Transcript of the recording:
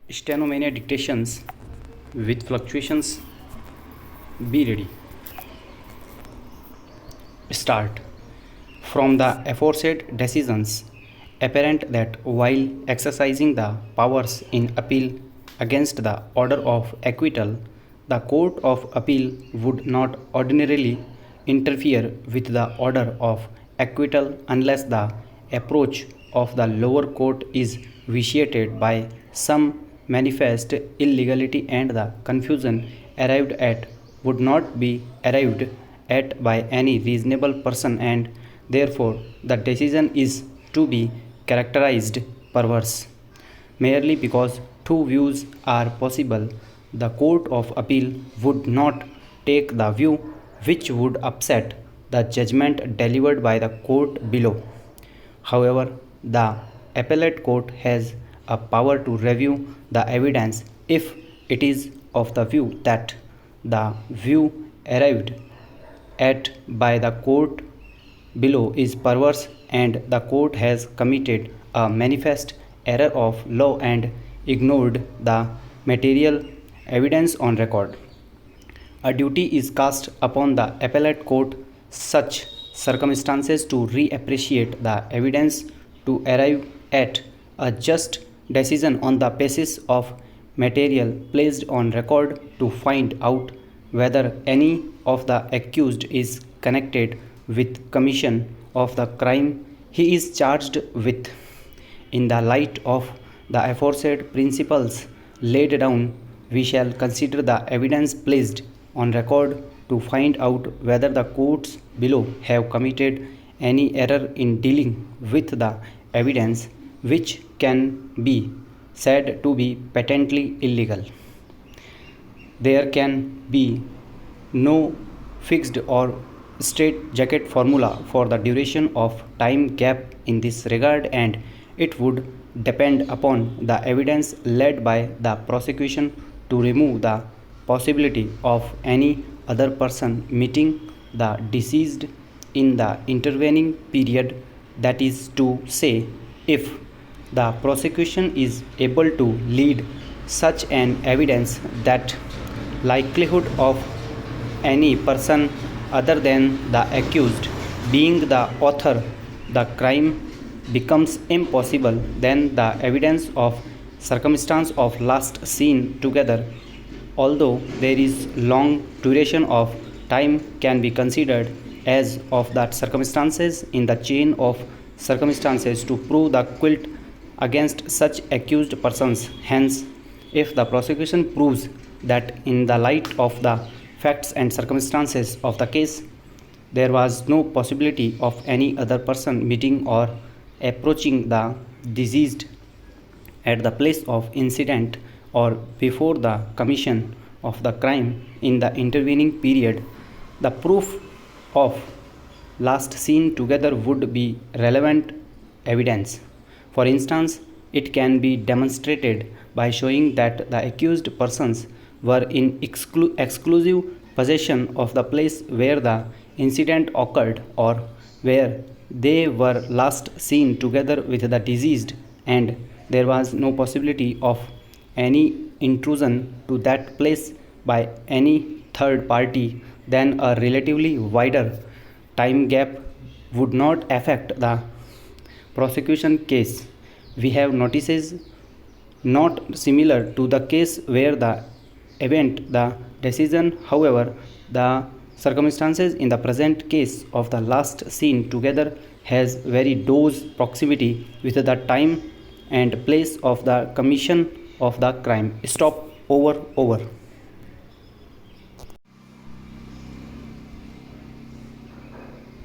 Stenomania dictations with fluctuations. Be ready. Start. From the aforesaid decisions, apparent that while exercising the powers in appeal against the order of acquittal, the Court of Appeal would not ordinarily interfere with the order of acquittal unless the approach of the lower court is vitiated by some manifest illegality, and the confusion arrived at would not be arrived at by any reasonable person, and therefore the decision is to be characterized perverse. Merely because two views are possible, the Court of Appeal would not take the view which would upset the judgment delivered by the court below. However, the appellate court has a power to review the evidence if it is of the view that the view arrived at by the court below is perverse, and the court has committed a manifest error of law and ignored the material evidence on record. A duty is cast upon the appellate court such circumstances to reappreciate the evidence to arrive at a just decision on the basis of material placed on record, to find out whether any of the accused is connected with commission of the crime he is charged with. In the light of the aforesaid principles laid down, we shall consider the evidence placed on record to find out whether the courts below have committed any error in dealing with the evidence which can be said to be patently illegal. There can be no fixed or straitjacket formula for the duration of time gap in this regard, and it would depend upon the evidence led by the prosecution to remove the possibility of any other person meeting the deceased in the intervening period. That is to say, if the prosecution is able to lead such an evidence that likelihood of any person other than the accused being the author the crime becomes impossible, then the evidence of circumstance of last seen together, although there is long duration of time, can be considered as of that circumstances in the chain of circumstances to prove the guilt against such accused persons. Hence, if the prosecution proves that in the light of the facts and circumstances of the case, there was no possibility of any other person meeting or approaching the deceased at the place of incident or before the commission of the crime in the intervening period, the proof of last seen together would be relevant evidence. For instance, it can be demonstrated by showing that the accused persons were in exclusive possession of the place where the incident occurred, or where they were last seen together with the deceased, and there was no possibility of any intrusion to that place by any third party. Then a relatively wider time gap would not affect the prosecution case. We have notices not similar to the case where the event the decision. However, the circumstances in the present case of the last seen together has very close proximity with the time and place of the commission of the crime. Stop. Over.